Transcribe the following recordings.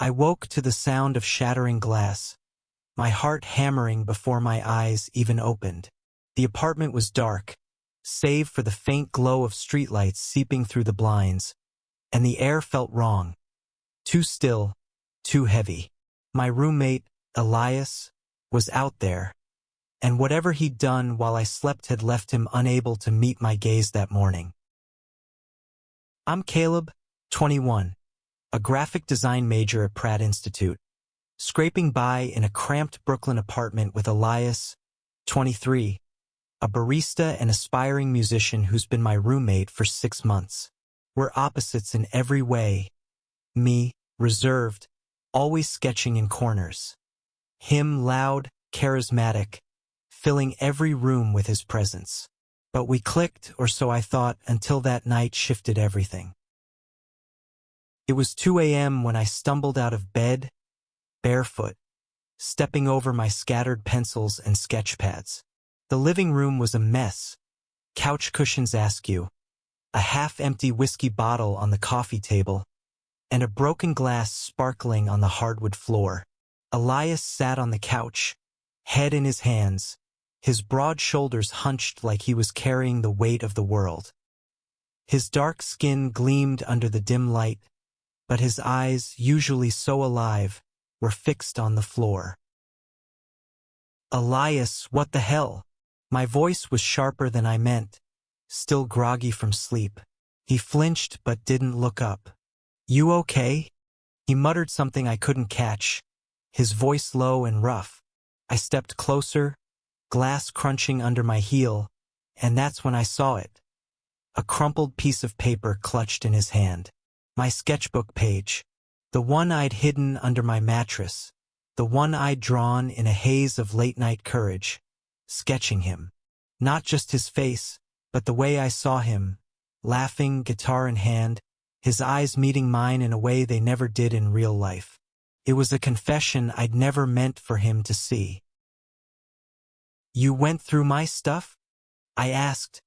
I woke to the sound of shattering glass, my heart hammering before my eyes even opened. The apartment was dark, save for the faint glow of streetlights seeping through the blinds, and the air felt wrong. Too still, too heavy. My roommate, Elias, was out there, and whatever he'd done while I slept had left him unable to meet my gaze that morning. I'm Caleb, 21, a graphic design major at Pratt Institute, scraping by in a cramped Brooklyn apartment with Elias, 23, a barista and aspiring musician who's been my roommate for 6 months. We're opposites in every way. Me, reserved, always sketching in corners. Him, loud, charismatic, filling every room with his presence. But we clicked, or so I thought, until that night shifted everything. It was 2 a.m. when I stumbled out of bed, barefoot, stepping over my scattered pencils and sketch pads. The living room was a mess. Couch cushions askew, a half-empty whiskey bottle on the coffee table, and a broken glass sparkling on the hardwood floor. Elias sat on the couch, head in his hands, his broad shoulders hunched like he was carrying the weight of the world. His dark skin gleamed under the dim light, but his eyes, usually so alive, were fixed on the floor. Elias, what the hell? My voice was sharper than I meant, still groggy from sleep. He flinched but didn't look up. You okay? He muttered something I couldn't catch, his voice low and rough. I stepped closer, glass crunching under my heel, and that's when I saw it. A crumpled piece of paper clutched in his hand. My sketchbook page. The one I'd hidden under my mattress. The one I'd drawn in a haze of late-night courage. Sketching him. Not just his face, but the way I saw him, laughing, guitar in hand, his eyes meeting mine in a way they never did in real life. It was a confession I'd never meant for him to see. You went through my stuff? I asked,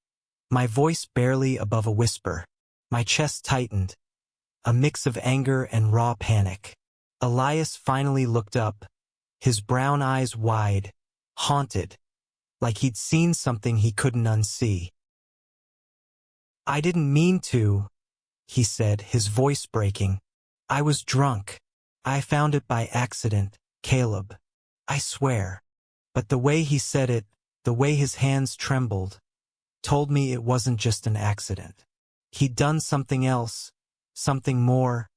my voice barely above a whisper. My chest tightened, a mix of anger and raw panic. Elias finally looked up, his brown eyes wide, haunted, like he'd seen something he couldn't unsee. I didn't mean to, he said, his voice breaking. I was drunk. I found it by accident, Caleb. I swear. But the way he said it, the way his hands trembled, told me it wasn't just an accident. He'd done something else, something more,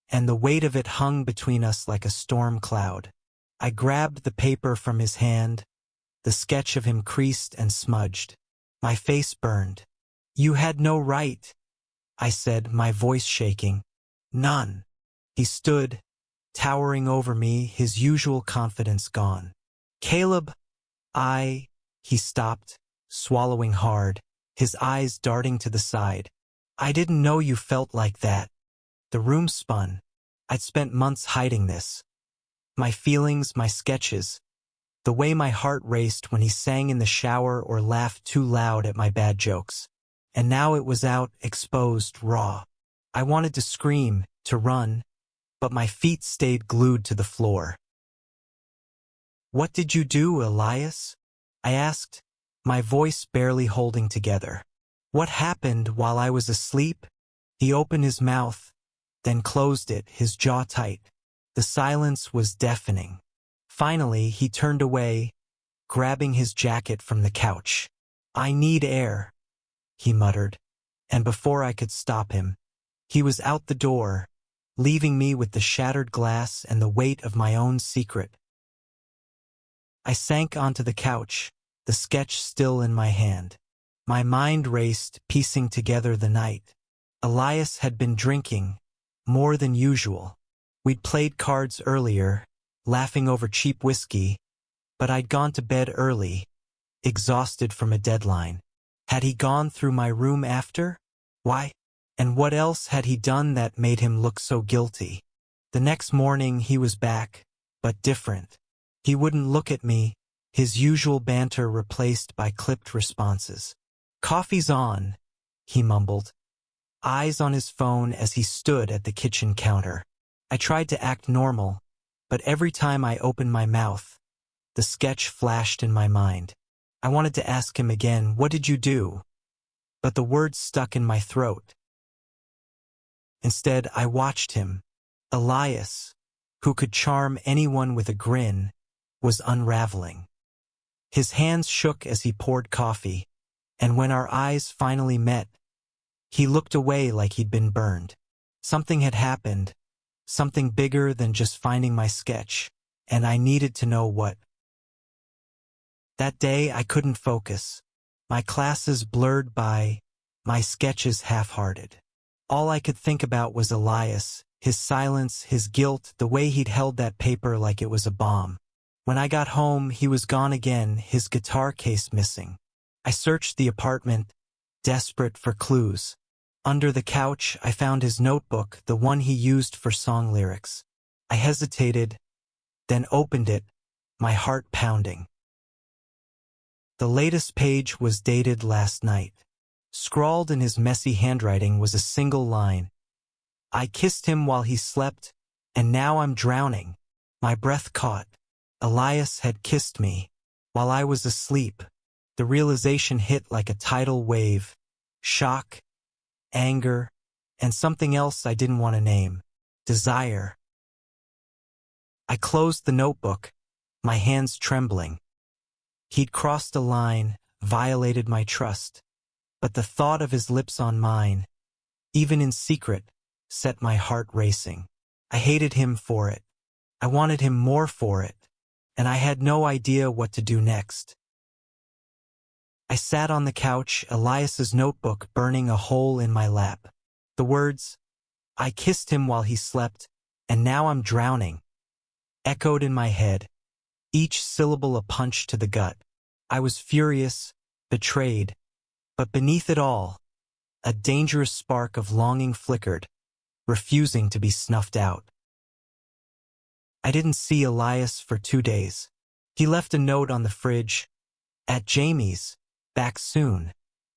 and the weight of it hung between us like a storm cloud. I grabbed the paper from his hand, the sketch of him creased and smudged. My face burned. You had no right, I said, my voice shaking. None. He stood, towering over me, his usual confidence gone. Caleb, he stopped, swallowing hard, his eyes darting to the side. I didn't know you felt like that. The room spun. I'd spent months hiding this. My feelings, my sketches, the way my heart raced when he sang in the shower or laughed too loud at my bad jokes. And now it was out, exposed, raw. I wanted to scream, to run, but my feet stayed glued to the floor. What did you do, Elias? I asked, my voice barely holding together. What happened while I was asleep? He opened his mouth, then closed it, his jaw tight. The silence was deafening. Finally, he turned away, grabbing his jacket from the couch. I need air, he muttered, and before I could stop him, he was out the door, leaving me with the shattered glass and the weight of my own secret. I sank onto the couch, the sketch still in my hand. My mind raced, piecing together the night. Elias had been drinking, more than usual. We'd played cards earlier, laughing over cheap whiskey, but I'd gone to bed early, exhausted from a deadline. Had he gone through my room after? Why? And what else had he done that made him look so guilty? The next morning he was back, but different. He wouldn't look at me, his usual banter replaced by clipped responses. Coffee's on, he mumbled, eyes on his phone as he stood at the kitchen counter. I tried to act normal, but every time I opened my mouth, the sketch flashed in my mind. I wanted to ask him again, "What did you do?" But the words stuck in my throat. Instead, I watched him. Elias, who could charm anyone with a grin, was unraveling. His hands shook as he poured coffee, and when our eyes finally met, he looked away like he'd been burned. Something had happened, something bigger than just finding my sketch, and I needed to know what. That day I couldn't focus. My classes blurred by, my sketches half-hearted. All I could think about was Elias, his silence, his guilt, the way he'd held that paper like it was a bomb. When I got home, he was gone again, his guitar case missing. I searched the apartment, desperate for clues. Under the couch, I found his notebook, the one he used for song lyrics. I hesitated, then opened it, my heart pounding. The latest page was dated last night. Scrawled in his messy handwriting was a single line. "I kissed him while he slept, and now I'm drowning." My breath caught. Elias had kissed me while I was asleep. The realization hit like a tidal wave. Shock, anger, and something else I didn't want to name. Desire. I closed the notebook, my hands trembling. He'd crossed a line, violated my trust. But the thought of his lips on mine, even in secret, set my heart racing. I hated him for it. I wanted him more for it. And I had no idea what to do next. I sat on the couch, Elias's notebook burning a hole in my lap. The words, "I kissed him while he slept, and now I'm drowning," echoed in my head, each syllable a punch to the gut. I was furious, betrayed, but beneath it all, a dangerous spark of longing flickered, refusing to be snuffed out. I didn't see Elias for 2 days. He left a note on the fridge, "At Jamie's, back soon,"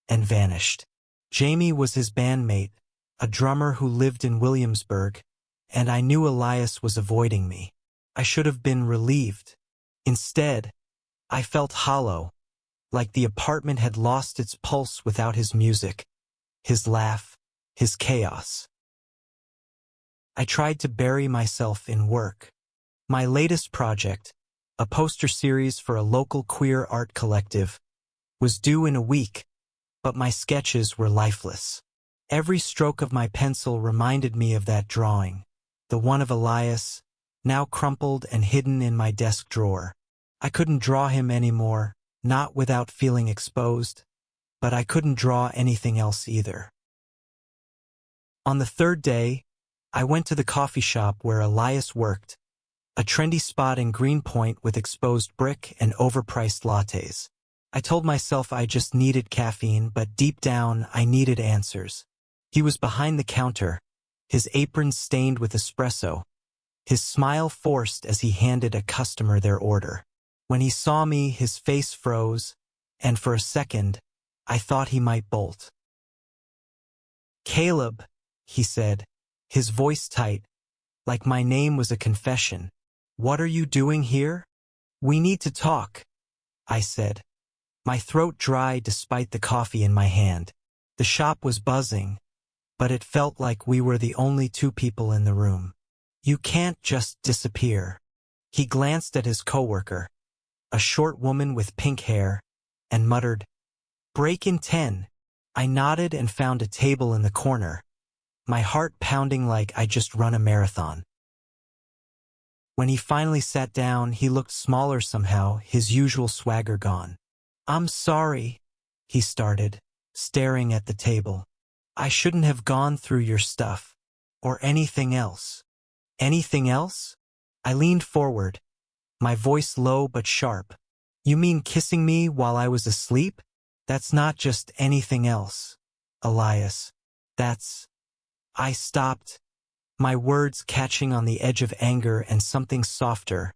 and vanished. Jamie was his bandmate, a drummer who lived in Williamsburg, and I knew Elias was avoiding me. I should have been relieved. Instead, I felt hollow, like the apartment had lost its pulse without his music, his laugh, his chaos. I tried to bury myself in work. My latest project, a poster series for a local queer art collective, was due in a week, but my sketches were lifeless. Every stroke of my pencil reminded me of that drawing, the one of Elias, now crumpled and hidden in my desk drawer. I couldn't draw him anymore, not without feeling exposed, but I couldn't draw anything else either. On the third day, I went to the coffee shop where Elias worked, a trendy spot in Greenpoint with exposed brick and overpriced lattes. I told myself I just needed caffeine, but deep down I needed answers. He was behind the counter, his apron stained with espresso, his smile forced as he handed a customer their order. When he saw me, his face froze, and for a second, I thought he might bolt. "Caleb," he said, his voice tight, like my name was a confession. "What are you doing here?" "We need to talk," I said, my throat dry despite the coffee in my hand. The shop was buzzing, but it felt like we were the only two people in the room. "You can't just disappear." He glanced at his coworker, a short woman with pink hair, and muttered, "Break in 10. I nodded and found a table in the corner, my heart pounding like I'd just run a marathon. When he finally sat down, he looked smaller somehow, his usual swagger gone. "I'm sorry," he started, staring at the table. "I shouldn't have gone through your stuff. Or anything else." "Anything else?" I leaned forward, my voice low but sharp. "You mean kissing me while I was asleep? That's not just anything else, Elias. That's—" I stopped, my words catching on the edge of anger and something softer,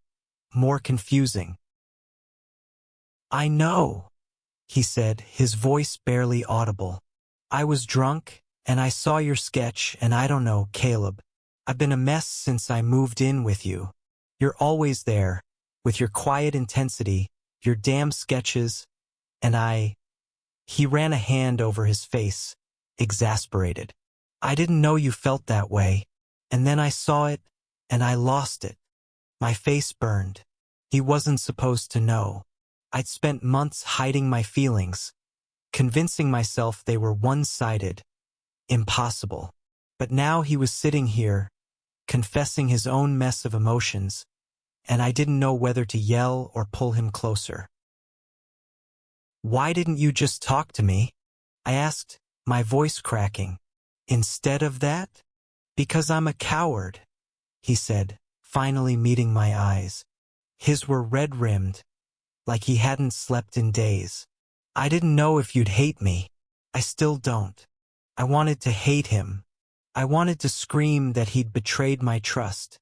more confusing. "I know," he said, his voice barely audible. "I was drunk, and I saw your sketch, and I don't know, Caleb. I've been a mess since I moved in with you. You're always there, with your quiet intensity, your damn sketches, and He ran a hand over his face, exasperated. I didn't know you felt that way, and then I saw it, and I lost it. My face burned. He wasn't supposed to know. I'd spent months hiding my feelings, convincing myself they were one-sided, impossible. But now he was sitting here, confessing his own mess of emotions, and I didn't know whether to yell or pull him closer. "Why didn't you just talk to me?" I asked, my voice cracking. "Instead of that?" "Because I'm a coward," he said, finally meeting my eyes. His were red-rimmed, like he hadn't slept in days. "I didn't know if you'd hate me. I still don't. I wanted to hate him. I wanted to scream that he'd betrayed my trust,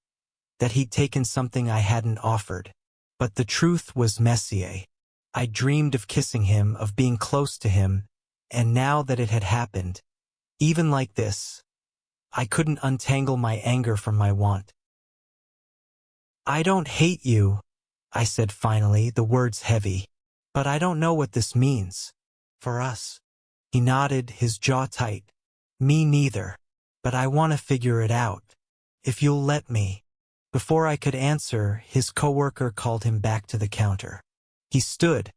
that he'd taken something I hadn't offered. But the truth was Messier. I dreamed of kissing him, of being close to him, and now that it had happened, even like this, I couldn't untangle my anger from my want. "I don't hate you," I said finally, the words heavy, "but I don't know what this means. For us." He nodded, his jaw tight. "Me neither. But I want to figure it out. If you'll let me." Before I could answer, his coworker called him back to the counter. He stood,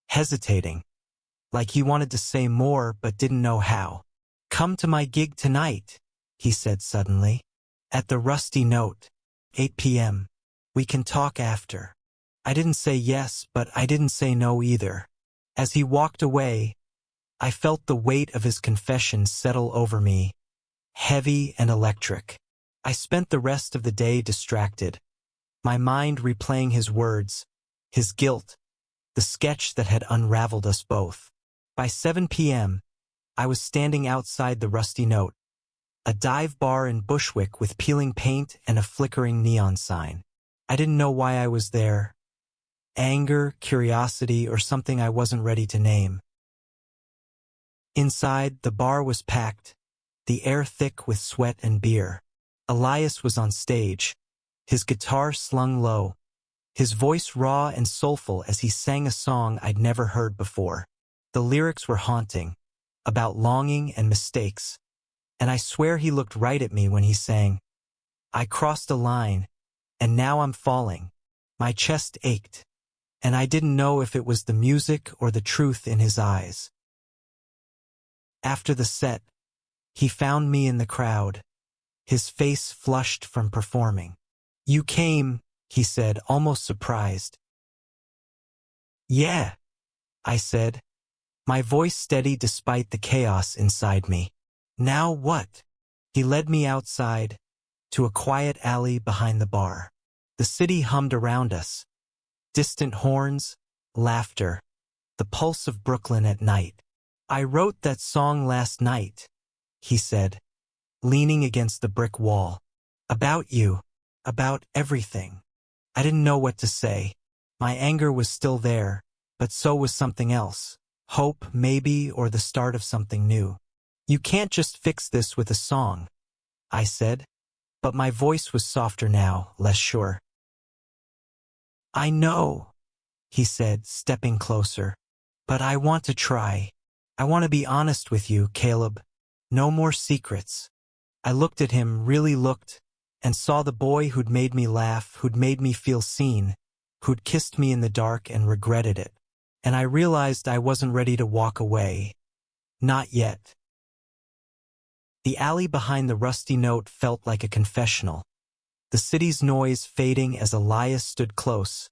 hesitating, like he wanted to say more but didn't know how. "Come to my gig tonight," he said suddenly. "At the Rusty Note, 8 p.m. We can talk after." I didn't say yes, but I didn't say no either. As he walked away, I felt the weight of his confession settle over me, heavy and electric. I spent the rest of the day distracted, my mind replaying his words, his guilt, the sketch that had unraveled us both. By 7 p.m., I was standing outside the Rusty Note, a dive bar in Bushwick with peeling paint and a flickering neon sign. I didn't know why I was there. Anger, curiosity, or something I wasn't ready to name. Inside, the bar was packed, the air thick with sweat and beer. Elias was on stage, his guitar slung low, his voice raw and soulful as he sang a song I'd never heard before. The lyrics were haunting, about longing and mistakes, and I swear he looked right at me when he sang, "I crossed a line, and now I'm falling." My chest ached, and I didn't know if it was the music or the truth in his eyes. After the set, he found me in the crowd, his face flushed from performing. "You came," he said, almost surprised. "Yeah," I said, my voice steady despite the chaos inside me. "Now what?" He led me outside, to a quiet alley behind the bar. The city hummed around us. Distant horns, laughter, the pulse of Brooklyn at night. "I wrote that song last night," he said, leaning against the brick wall. "About you, about everything." I didn't know what to say. My anger was still there, but so was something else. Hope, maybe, or the start of something new. "You can't just fix this with a song," I said, but my voice was softer now, less sure. "I know," he said, stepping closer, "but I want to try. I want to be honest with you, Caleb. No more secrets." I looked at him, really looked, and saw the boy who'd made me laugh, who'd made me feel seen, who'd kissed me in the dark and regretted it. And I realized I wasn't ready to walk away. Not yet. The alley behind the Rusty Note felt like a confessional, the city's noise fading as Elias stood close,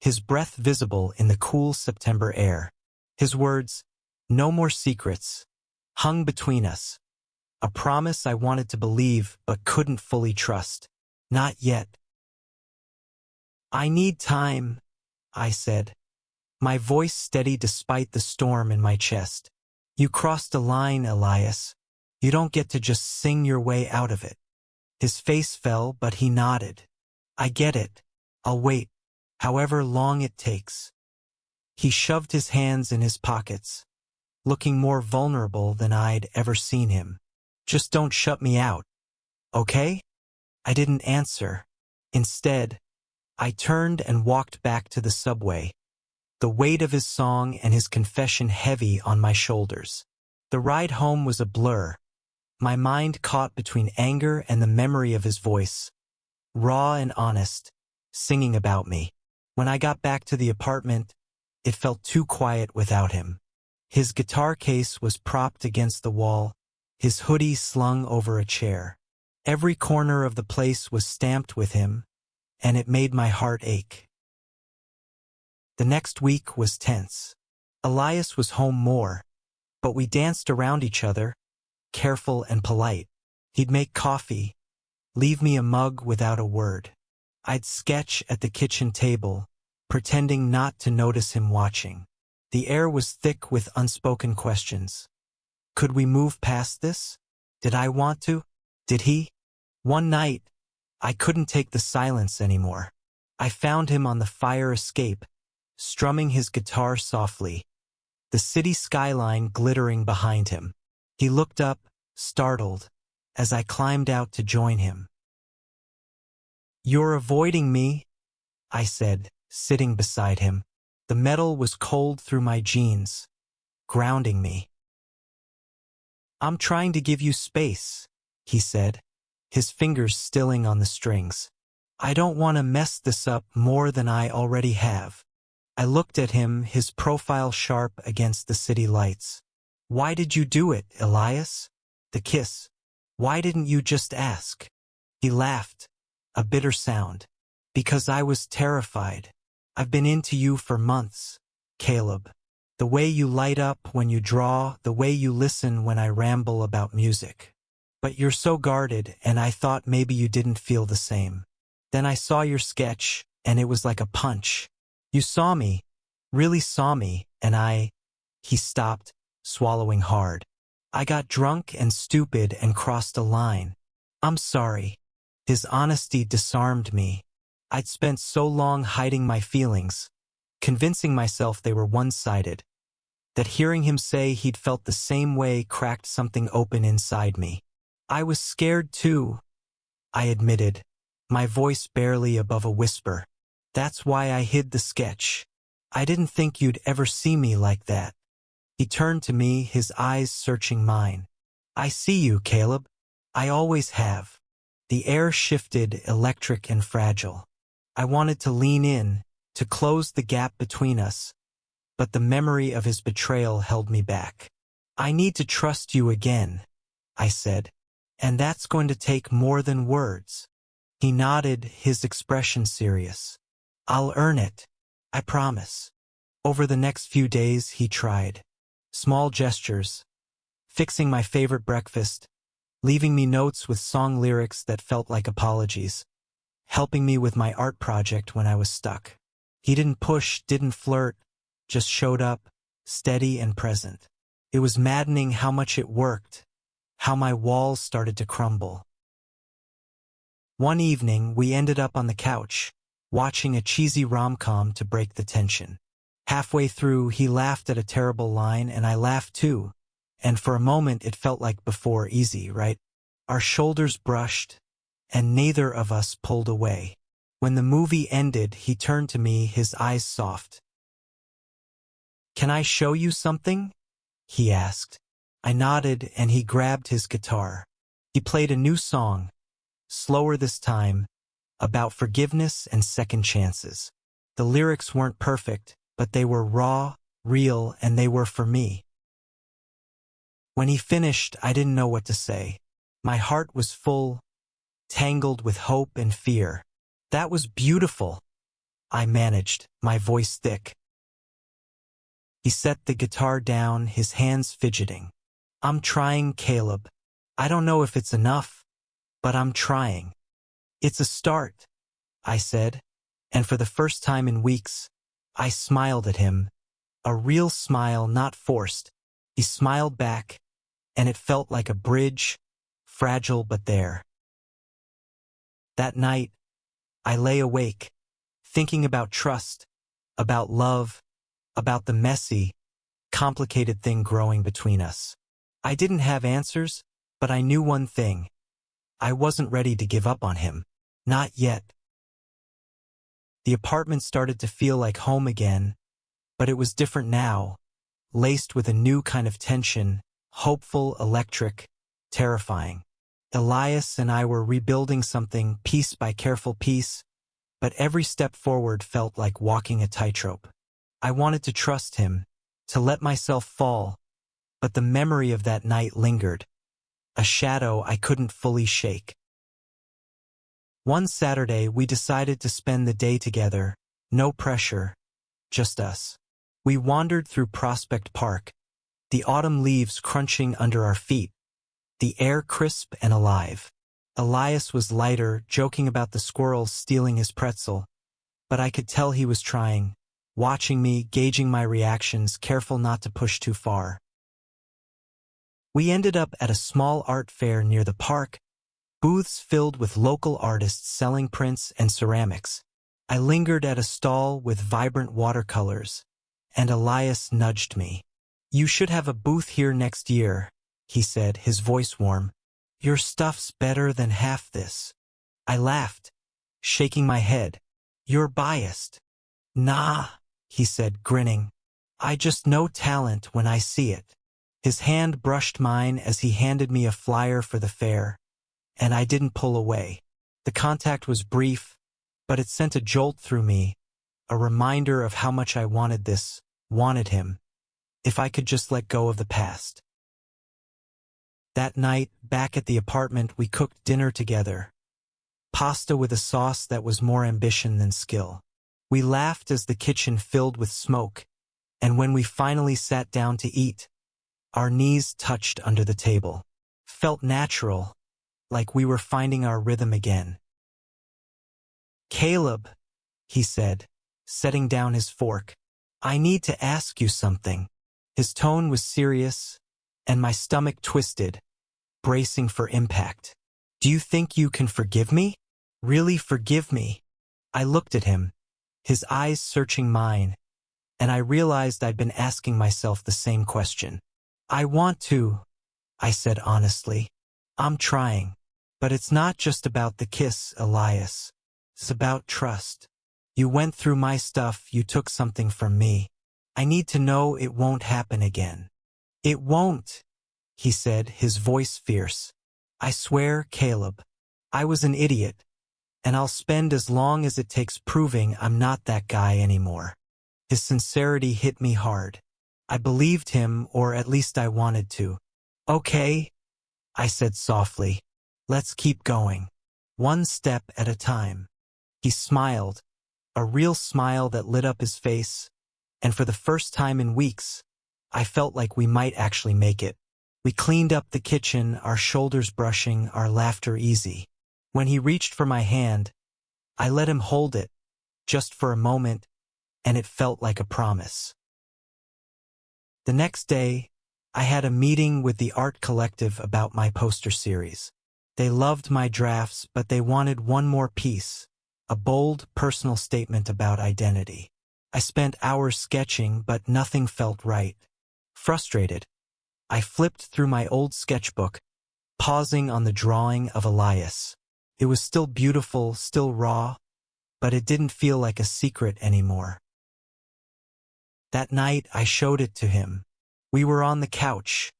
his breath visible in the cool September air. His words, "No more secrets," hung between us, a promise I wanted to believe but couldn't fully trust. Not yet. "I need time," I said, my voice steady despite the storm in my chest. "You crossed a line, Elias. You don't get to just sing your way out of it." His face fell, but he nodded. "I get it. I'll wait, however long it takes." He shoved his hands in his pockets, looking more vulnerable than I'd ever seen him. "Just don't shut me out, okay?" I didn't answer. Instead, I turned and walked back to the subway, the weight of his song and his confession heavy on my shoulders. The ride home was a blur, my mind caught between anger and the memory of his voice, raw and honest, singing about me. When I got back to the apartment, it felt too quiet without him. His guitar case was propped against the wall, his hoodie slung over a chair. Every corner of the place was stamped with him, and it made my heart ache. The next week was tense. Elias was home more, but we danced around each other, careful and polite. He'd make coffee, leave me a mug without a word. I'd sketch at the kitchen table, pretending not to notice him watching. The air was thick with unspoken questions. Could we move past this? Did I want to? Did he? One night, I couldn't take the silence anymore. I found him on the fire escape, strumming his guitar softly, the city skyline glittering behind him. He looked up, startled, as I climbed out to join him. "You're avoiding me," I said, sitting beside him. The metal was cold through my jeans, grounding me. "I'm trying to give you space," he said, his fingers stilling on the strings. "I don't want to mess this up more than I already have." I looked at him, his profile sharp against the city lights. "Why did you do it, Elias?" The kiss. "Why didn't you just ask?" He laughed, a bitter sound. "Because I was terrified. I've been into you for months, Caleb. The way you light up when you draw, the way you listen when I ramble about music. But you're so guarded, and I thought maybe you didn't feel the same. Then I saw your sketch, and it was like a punch. You saw me, really saw me, and I—" He stopped, swallowing hard. "I got drunk and stupid and crossed a line. I'm sorry." His honesty disarmed me. I'd spent so long hiding my feelings, convincing myself they were one-sided, that hearing him say he'd felt the same way cracked something open inside me. "I was scared too," I admitted, my voice barely above a whisper. "That's why I hid the sketch. I didn't think you'd ever see me like that." He turned to me, his eyes searching mine. "I see you, Caleb. I always have." The air shifted, electric and fragile. I wanted to lean in, to close the gap between us, but the memory of his betrayal held me back. "I need to trust you again," I said, "and that's going to take more than words." He nodded, his expression serious. "I'll earn it, I promise." Over the next few days, he tried. Small gestures, fixing my favorite breakfast, leaving me notes with song lyrics that felt like apologies, helping me with my art project when I was stuck. He didn't push, didn't flirt, just showed up, steady and present. It was maddening how much it worked, how my walls started to crumble. One evening, we ended up on the couch, watching a cheesy rom-com to break the tension. Halfway through, he laughed at a terrible line, and I laughed too. And for a moment, it felt like before, easy, right? Our shoulders brushed, and neither of us pulled away. When the movie ended, he turned to me, his eyes soft. "Can I show you something?" he asked. I nodded, and he grabbed his guitar. He played a new song, slower this time, about forgiveness and second chances. The lyrics weren't perfect, but they were raw, real, and they were for me. When he finished, I didn't know what to say. My heart was full, tangled with hope and fear. "That was beautiful," I managed, my voice thick. He set the guitar down, his hands fidgeting. "I'm trying, Caleb. I don't know if it's enough, but I'm trying." "It's a start," I said, and for the first time in weeks, I smiled at him, a real smile, not forced. He smiled back, and it felt like a bridge, fragile but there. That night, I lay awake, thinking about trust, about love, about the messy, complicated thing growing between us. I didn't have answers, but I knew one thing. I wasn't ready to give up on him. Not yet. The apartment started to feel like home again, but it was different now, laced with a new kind of tension, hopeful, electric, terrifying. Elias and I were rebuilding something piece by careful piece, but every step forward felt like walking a tightrope. I wanted to trust him, to let myself fall, but the memory of that night lingered, a shadow I couldn't fully shake. One Saturday, we decided to spend the day together, no pressure, just us. We wandered through Prospect Park, the autumn leaves crunching under our feet, the air crisp and alive. Elias was lighter, joking about the squirrels stealing his pretzel, but I could tell he was trying, watching me, gauging my reactions, careful not to push too far. We ended up at a small art fair near the park, booths filled with local artists selling prints and ceramics. I lingered at a stall with vibrant watercolors, and Elias nudged me. "You should have a booth here next year," he said, his voice warm. "Your stuff's better than half this." I laughed, shaking my head. "You're biased." "Nah," he said, grinning. "I just know talent when I see it." His hand brushed mine as he handed me a flyer for the fair, and I didn't pull away. The contact was brief, but it sent a jolt through me, a reminder of how much I wanted this, wanted him, if I could just let go of the past. That night, back at the apartment, we cooked dinner together. Pasta with a sauce that was more ambition than skill. We laughed as the kitchen filled with smoke, and when we finally sat down to eat, our knees touched under the table. Felt natural, like we were finding our rhythm again. "Caleb," he said, setting down his fork, "I need to ask you something." His tone was serious, and my stomach twisted, bracing for impact. "Do you think you can forgive me? Really forgive me?" I looked at him, his eyes searching mine, and I realized I'd been asking myself the same question. "I want to," I said honestly. "I'm trying. But it's not just about the kiss, Elias. It's about trust. You went through my stuff, you took something from me. I need to know it won't happen again." "It won't," he said, his voice fierce. "I swear, Caleb. I was an idiot, and I'll spend as long as it takes proving I'm not that guy anymore." His sincerity hit me hard. I believed him, or at least I wanted to. "Okay," I said softly. "Let's keep going. One step at a time." He smiled, a real smile that lit up his face, and for the first time in weeks, I felt like we might actually make it. We cleaned up the kitchen, our shoulders brushing, our laughter easy. When he reached for my hand, I let him hold it, just for a moment, and it felt like a promise. The next day, I had a meeting with the art collective about my poster series. They loved my drafts, but they wanted one more piece, a bold, personal statement about identity. I spent hours sketching, but nothing felt right. Frustrated, I flipped through my old sketchbook, pausing on the drawing of Elias. It was still beautiful, still raw, but it didn't feel like a secret anymore. That night, I showed it to him. We were on the couch,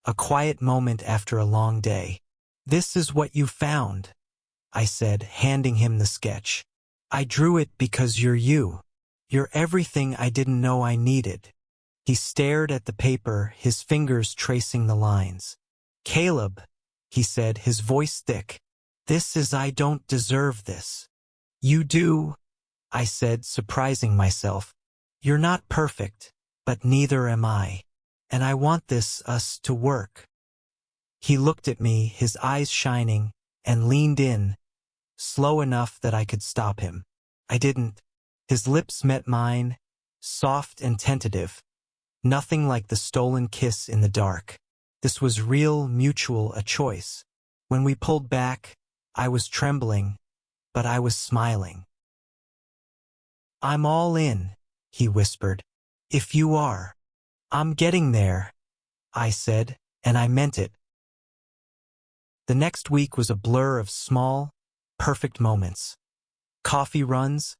a quiet moment after a long day. "This is what you found," I said, handing him the sketch. "I drew it because you're you. You're everything I didn't know I needed." He stared at the paper, his fingers tracing the lines. "Caleb," he said, his voice thick, I don't deserve this." "You do," I said, surprising myself. "You're not perfect, but neither am I. And I want us to work." He looked at me, his eyes shining, and leaned in, slow enough that I could stop him. I didn't. His lips met mine, soft and tentative, nothing like the stolen kiss in the dark. This was real, mutual, a choice. When we pulled back, I was trembling, but I was smiling. "I'm all in," he whispered. "If you are." "I'm getting there," I said, and I meant it. The next week was a blur of small, perfect moments. Coffee runs,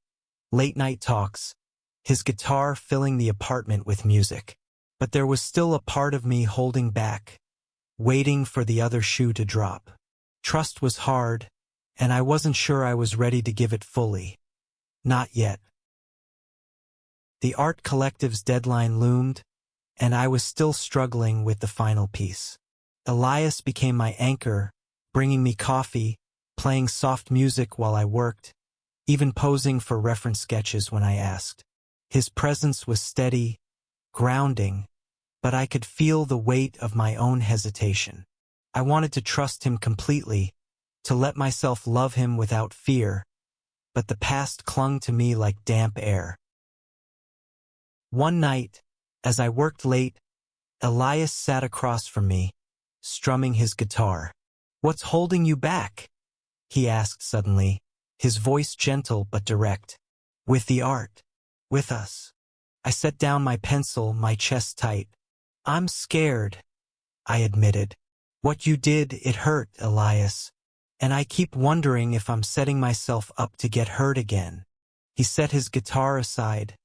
late-night talks, his guitar filling the apartment with music. But there was still a part of me holding back, waiting for the other shoe to drop. Trust was hard, and I wasn't sure I was ready to give it fully. Not yet. The art collective's deadline loomed, and I was still struggling with the final piece. Elias became my anchor, bringing me coffee, playing soft music while I worked, even posing for reference sketches when I asked. His presence was steady, grounding, but I could feel the weight of my own hesitation. I wanted to trust him completely, to let myself love him without fear, but the past clung to me like damp air. One night, as I worked late, Elias sat across from me, strumming his guitar. "What's holding you back?" he asked suddenly, his voice gentle but direct. "With the art. With us." I set down my pencil, my chest tight. "I'm scared," I admitted. "What you did, it hurt, Elias. And I keep wondering if I'm setting myself up to get hurt again." He set his guitar aside,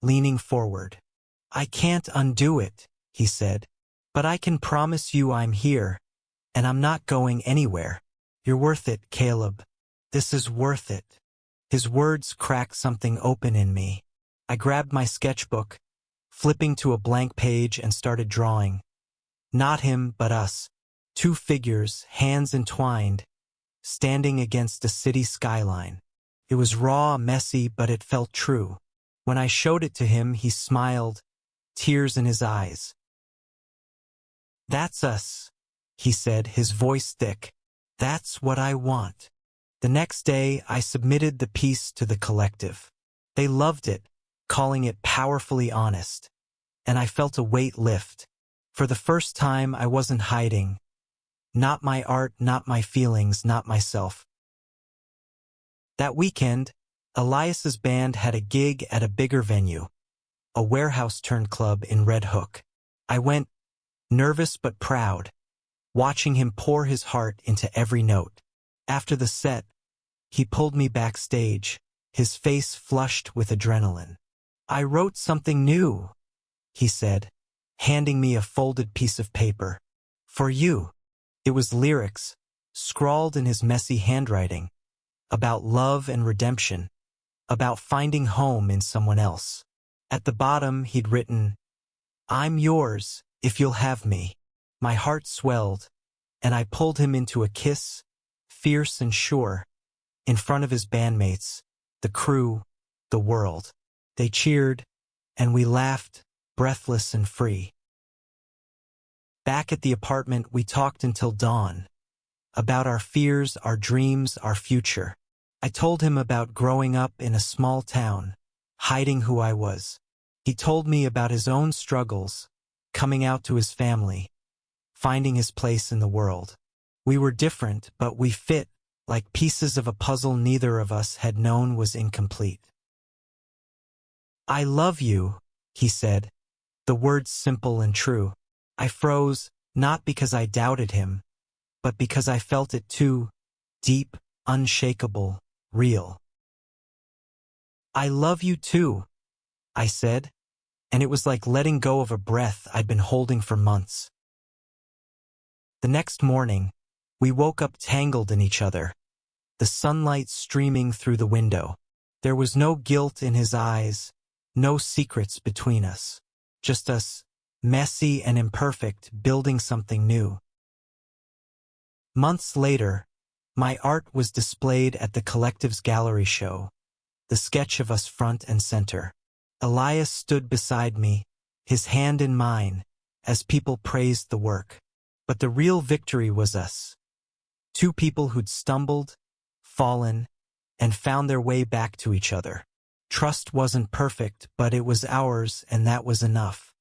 leaning forward. "I can't undo it," he said. "But I can promise you I'm here, and I'm not going anywhere. You're worth it, Caleb. This is worth it." His words cracked something open in me. I grabbed my sketchbook, flipping to a blank page and started drawing. Not him, but us. Two figures, hands entwined, standing against a city skyline. It was raw, messy, but it felt true. When I showed it to him, he smiled, tears in his eyes. "That's us," he said, his voice thick. "That's what I want." The next day, I submitted the piece to the collective. They loved it, calling it powerfully honest. And I felt a weight lift. For the first time, I wasn't hiding. Not my art, not my feelings, not myself. That weekend, Elias's band had a gig at a bigger venue, a warehouse-turned-club in Red Hook. I went, nervous but proud, watching him pour his heart into every note. After the set, he pulled me backstage, his face flushed with adrenaline. "I wrote something new," he said, handing me a folded piece of paper. "For you." It was lyrics, scrawled in his messy handwriting, about love and redemption, about finding home in someone else. At the bottom, he'd written, "I'm yours, if you'll have me." My heart swelled, and I pulled him into a kiss, fierce and sure, in front of his bandmates, the crew, the world. They cheered, and we laughed, breathless and free. Back at the apartment, we talked until dawn, about our fears, our dreams, our future. I told him about growing up in a small town, hiding who I was. He told me about his own struggles, coming out to his family, finding his place in the world. We were different, but we fit, like pieces of a puzzle neither of us had known was incomplete. "I love you," he said, the words simple and true. I froze, not because I doubted him, but because I felt it too, deep, unshakable, real. "I love you too," I said, and it was like letting go of a breath I'd been holding for months. The next morning, we woke up tangled in each other, the sunlight streaming through the window. There was no guilt in his eyes, no secrets between us, just us, messy and imperfect, building something new. Months later, my art was displayed at the collective's gallery show, the sketch of us front and center. Elias stood beside me, his hand in mine, as people praised the work. But the real victory was us. Two people who'd stumbled, fallen, and found their way back to each other. Trust wasn't perfect, but it was ours, and that was enough.